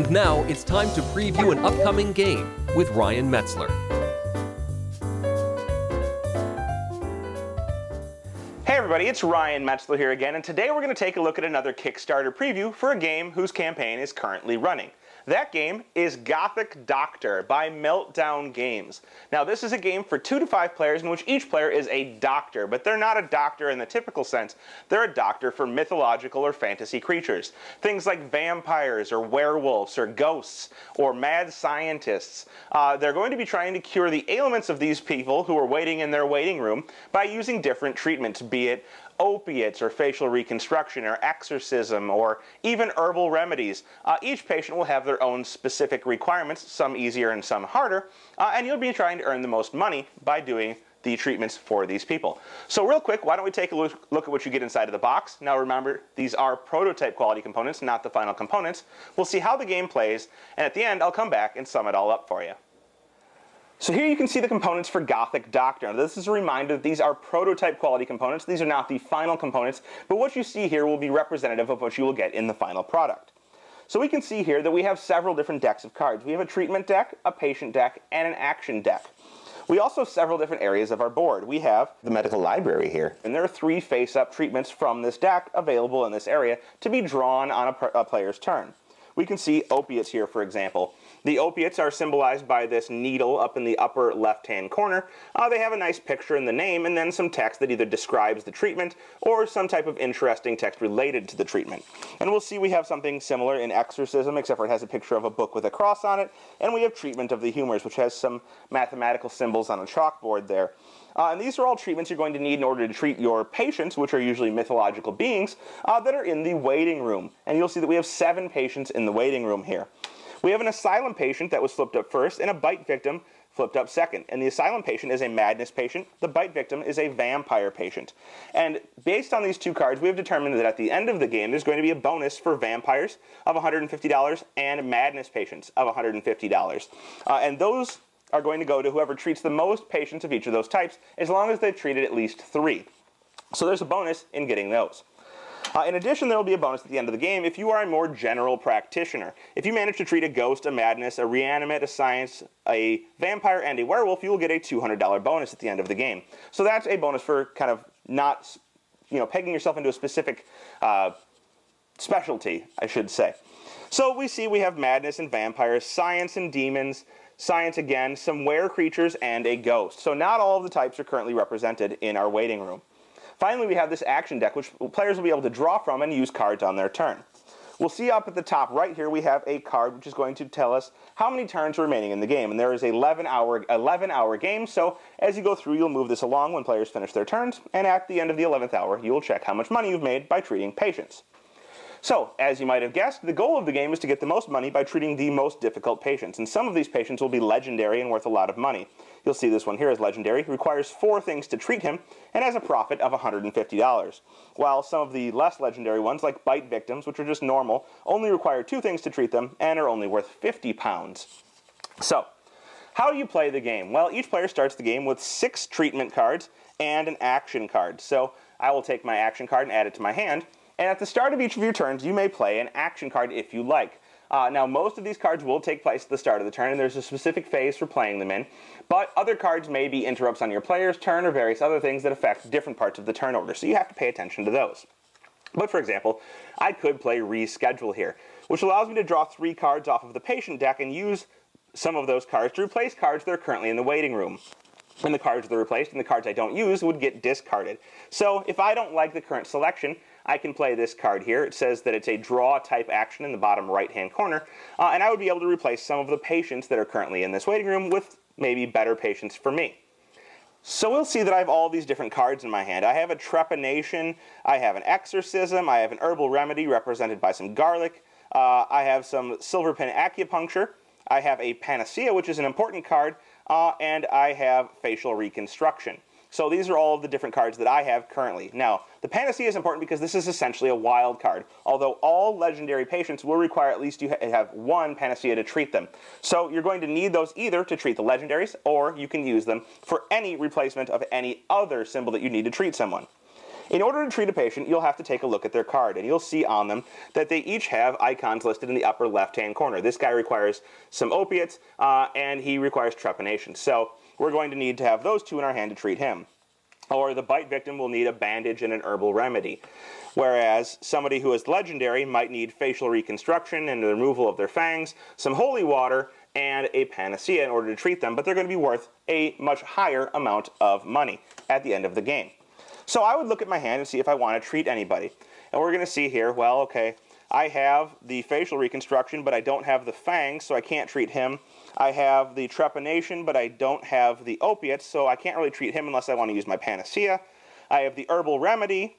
And now it's time to preview an upcoming game with Ryan Metzler. Hey everybody, it's Ryan Metzler here again, and today we're going to take a look at another Kickstarter preview for a game whose campaign is currently running. That game is Gothic Doctor by Meltdown Games. Now this is a game for 2 to 5 players in which each player is a doctor, but they're not a doctor in the typical sense. They're a doctor for mythological or fantasy creatures. Things like vampires or werewolves or ghosts or mad scientists. They're going to be trying to cure the ailments of these people who are waiting in their waiting room by using different treatments, be it opiates or facial reconstruction or exorcism or even herbal remedies. Each patient will have their own specific requirements, some easier and some harder, and you'll be trying to earn the most money by doing the treatments for these people. So real quick, why don't we take a look at what you get inside of the box. Now remember, these are prototype quality components, not the final components. We'll see how the game plays, and at the end I'll come back and sum it all up for you. So here you can see the components for Gothic Doctor. Now this is a reminder that these are prototype quality components. These are not the final components, but what you see here will be representative of what you will get in the final product. So we can see here that we have several different decks of cards. We have a treatment deck, a patient deck, and an action deck. We also have several different areas of our board. We have the medical library here, and there are 3 face-up treatments from this deck available in this area to be drawn on a player's turn. We can see opiates here, for example. The opiates are symbolized by this needle up in the upper left-hand corner. They have a nice picture in the name and then some text that either describes the treatment or some type of interesting text related to the treatment. And we'll see we have something similar in exorcism, except for it has a picture of a book with a cross on it. And we have treatment of the humors, which has some mathematical symbols on a chalkboard there. And these are all treatments you're going to need in order to treat your patients, which are usually mythological beings, that are in the waiting room. And you'll see that we have 7 patients in the waiting room here. We have an asylum patient that was flipped up first, and a bite victim flipped up second. And the asylum patient is a madness patient. The bite victim is a vampire patient. And based on these 2 cards, we have determined that at the end of the game, there's going to be a bonus for vampires of $150 and madness patients of $150. And those are going to go to whoever treats the most patients of each of those types, as long as they've treated at least 3. So there's a bonus in getting those. In addition, there will be a bonus at the end of the game if you are a more general practitioner. If you manage to treat a ghost, a madness, a reanimate, a science, a vampire, and a werewolf, you will get a $200 bonus at the end of the game. So that's a bonus for kind of not, pegging yourself into a specific specialty, I should say. So we see we have madness and vampires, science and demons, science again, some were creatures, and a ghost. So not all of the types are currently represented in our waiting room. Finally, we have this action deck, which players will be able to draw from and use cards on their turn. We'll see up at the top right here, we have a card which is going to tell us how many turns are remaining in the game. And there is an 11-hour game, so as you go through, you'll move this along when players finish their turns, and at the end of the 11th hour, you will check how much money you've made by treating patients. So, as you might have guessed, the goal of the game is to get the most money by treating the most difficult patients, and some of these patients will be legendary and worth a lot of money. You'll see this one here is legendary. It requires 4 things to treat him, and has a profit of $150. While some of the less legendary ones, like bite victims, which are just normal, only require 2 things to treat them, and are only worth 50 pounds. So, how do you play the game? Well, each player starts the game with 6 treatment cards and an action card. So, I will take my action card and add it to my hand. And at the start of each of your turns, you may play an action card if you like. Now, most of these cards will take place at the start of the turn, and there's a specific phase for playing them in. But other cards may be interrupts on your player's turn or various other things that affect different parts of the turn order, so you have to pay attention to those. But for example, I could play Reschedule here, which allows me to draw 3 cards off of the patient deck and use some of those cards to replace cards that are currently in the waiting room. And the cards that are replaced and the cards I don't use would get discarded. So if I don't like the current selection, I can play this card here. It says that it's a draw type action in the bottom right-hand corner, and I would be able to replace some of the patients that are currently in this waiting room with maybe better patients for me. So we'll see that I have all these different cards in my hand. I have a trepanation, I have an exorcism, I have an herbal remedy represented by some garlic, I have some silver pin acupuncture, I have a panacea, which is an important card, and I have facial reconstruction. So these are all of the different cards that I have currently. Now, the Panacea is important because this is essentially a wild card, although all legendary patients will require at least you have one Panacea to treat them. So you're going to need those either to treat the legendaries, or you can use them for any replacement of any other symbol that you need to treat someone. In order to treat a patient, you'll have to take a look at their card, and you'll see on them that they each have icons listed in the upper left-hand corner. This guy requires some opiates, and he requires trepanation. So we're going to need to have those two in our hand to treat him. Or the bite victim will need a bandage and an herbal remedy. Whereas somebody who is legendary might need facial reconstruction and the removal of their fangs, some holy water, and a panacea in order to treat them, but they're going to be worth a much higher amount of money at the end of the game. So I would look at my hand and see if I want to treat anybody. And we're going to see here, well, okay, I have the facial reconstruction, but I don't have the fangs, so I can't treat him. I have the trepanation, but I don't have the opiates, so I can't really treat him unless I want to use my panacea. I have the herbal remedy.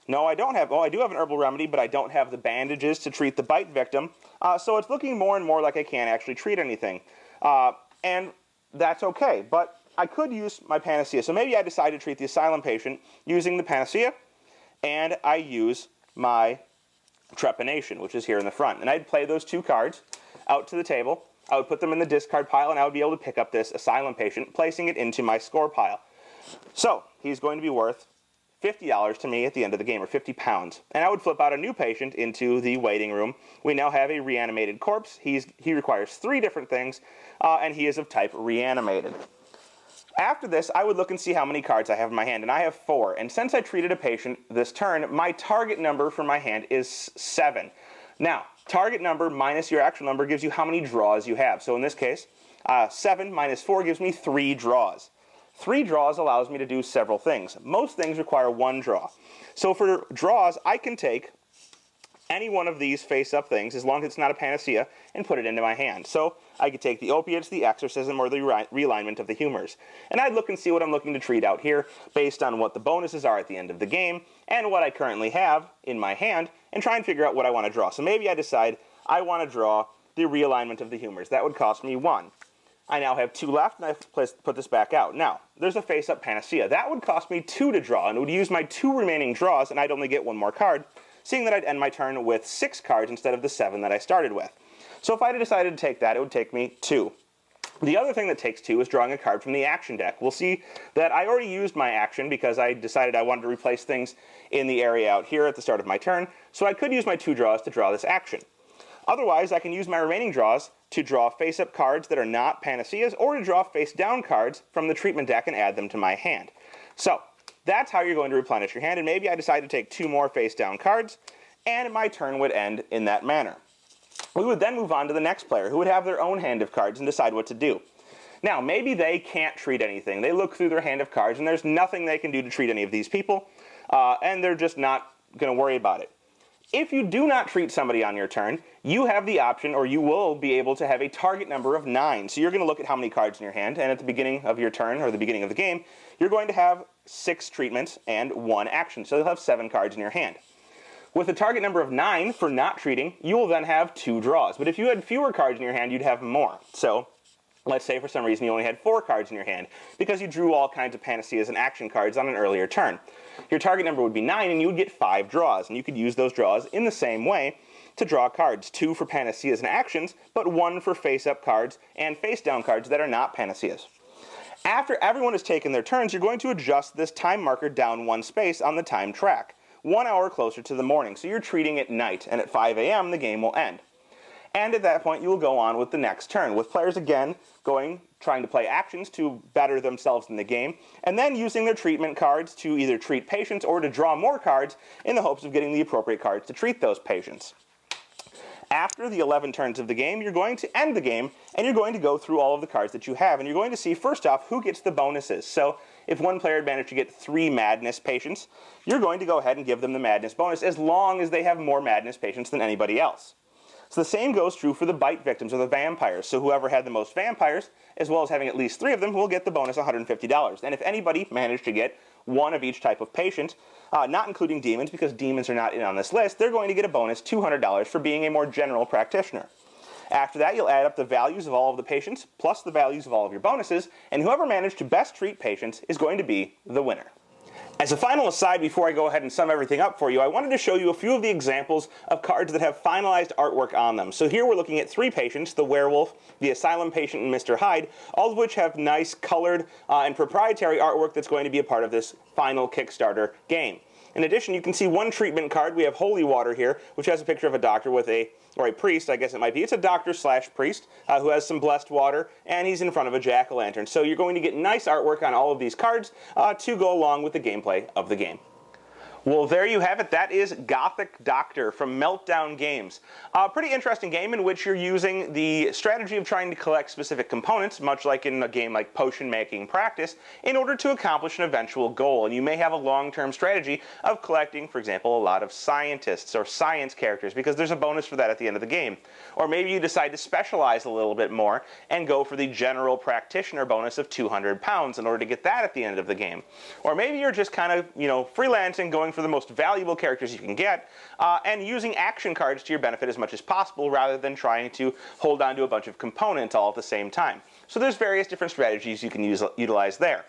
No, I don't have, oh, I do have an herbal remedy, but I don't have the bandages to treat the bite victim. So it's looking more and more like I can't actually treat anything. And that's okay, but I could use my panacea. So maybe I decide to treat the asylum patient using the panacea, and I use my trepanation, which is here in the front. And I'd play those two cards out to the table. I would put them in the discard pile, and I would be able to pick up this asylum patient, placing it into my score pile. So he's going to be worth $50 to me at the end of the game, or 50 pounds. And I would flip out a new patient into the waiting room. We now have a reanimated corpse. He requires 3 different things, and he is of type reanimated. After this, I would look and see how many cards I have in my hand, and I have 4. And since I treated a patient this turn, my target number for my hand is 7. Now, target number minus your actual number gives you how many draws you have. So in this case, 7 minus 4 gives me 3 draws. 3 draws allows me to do several things. Most things require 1 draw. So for draws, I can take any one of these face-up things, as long as it's not a panacea, and put it into my hand. So I could take the opiates, the exorcism, or the realignment of the humors. And I'd look and see what I'm looking to treat out here, based on what the bonuses are at the end of the game, and what I currently have in my hand, and try and figure out what I want to draw. So maybe I decide I want to draw the realignment of the humors. That would cost me 1. I now have 2 left, and I've put this back out. Now, there's a face-up panacea. That would cost me 2 to draw, and it would use my 2 remaining draws, and I'd only get 1 more card, seeing that I'd end my turn with 6 cards instead of the 7 that I started with. So if I had decided to take that, it would take me 2. The other thing that takes 2 is drawing a card from the action deck. We'll see that I already used my action because I decided I wanted to replace things in the area out here at the start of my turn, so I could use my 2 draws to draw this action. Otherwise, I can use my remaining draws to draw face-up cards that are not panaceas, or to draw face-down cards from the treatment deck and add them to my hand. So that's how you're going to replenish your hand, and maybe I decide to take 2 more face-down cards, and my turn would end in that manner. We would then move on to the next player, who would have their own hand of cards and decide what to do. Now, maybe they can't treat anything. They look through their hand of cards, and there's nothing they can do to treat any of these people, and they're just not going to worry about it. If you do not treat somebody on your turn, you have the option, or you will be able to have a target number of 9. So you're going to look at how many cards in your hand, and at the beginning of your turn, or the beginning of the game, you're going to have 6 treatments and 1 action. So you'll have 7 cards in your hand. With a target number of 9 for not treating, you will then have 2 draws. But if you had fewer cards in your hand, you'd have more. So let's say for some reason you only had 4 cards in your hand, because you drew all kinds of panaceas and action cards on an earlier turn. Your target number would be 9, and you would get 5 draws, and you could use those draws in the same way to draw cards. 2 for panaceas and actions, but 1 for face-up cards and face-down cards that are not panaceas. After everyone has taken their turns, you're going to adjust this time marker down 1 space on the time track, 1 hour closer to the morning. So you're treating at night, and at 5 a.m. the game will end. And at that point, you will go on with the next turn, with players again trying to play actions to better themselves in the game, and then using their treatment cards to either treat patients or to draw more cards in the hopes of getting the appropriate cards to treat those patients. After the 11 turns of the game, you're going to end the game, and you're going to go through all of the cards that you have, and you're going to see, first off, who gets the bonuses. So if one player managed to get 3 madness patients, you're going to go ahead and give them the madness bonus, as long as they have more madness patients than anybody else. So the same goes true for the bite victims, or the vampires. So whoever had the most vampires, as well as having at least 3 of them, will get the bonus $150. And if anybody managed to get 1 of each type of patient, not including demons, because demons are not in on this list, they're going to get a bonus $200 for being a more general practitioner. After that, you'll add up the values of all of the patients, plus the values of all of your bonuses, and whoever managed to best treat patients is going to be the winner. As a final aside, before I go ahead and sum everything up for you, I wanted to show you a few of the examples of cards that have finalized artwork on them. So here we're looking at 3 patients, the werewolf, the asylum patient, and Mr. Hyde, all of which have nice colored and proprietary artwork that's going to be a part of this final Kickstarter game. In addition, you can see one treatment card. We have Holy Water here, which has a picture of a doctor with or a priest, I guess it might be. It's a doctor/priest who has some blessed water, and he's in front of a jack-o'-lantern. So you're going to get nice artwork on all of these cards to go along with the gameplay of the game. Well, there you have it. That is Gothic Doctor from Meltdown Games. A pretty interesting game in which you're using the strategy of trying to collect specific components, much like in a game like Potion Making Practice, in order to accomplish an eventual goal. And you may have a long-term strategy of collecting, for example, a lot of scientists or science characters, because there's a bonus for that at the end of the game. Or maybe you decide to specialize a little bit more and go for the General Practitioner bonus of 200 pounds in order to get that at the end of the game. Or maybe you're just kind of, freelancing, going for the most valuable characters you can get, and using action cards to your benefit as much as possible rather than trying to hold on to a bunch of components all at the same time. So there's various different strategies you can utilize there.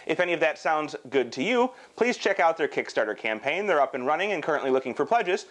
If any of that sounds good to you, please check out their Kickstarter campaign. They're up and running and currently looking for pledges.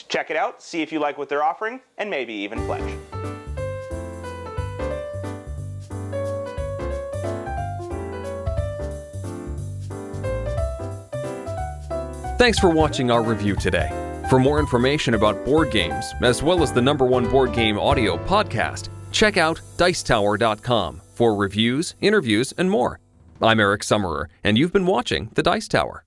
Check it out, see if you like what they're offering, and maybe even pledge. Thanks for watching our review today. For more information about board games, as well as the #1 board game audio podcast, check out Dicetower.com for reviews, interviews, and more. I'm Eric Summerer, and you've been watching The Dice Tower.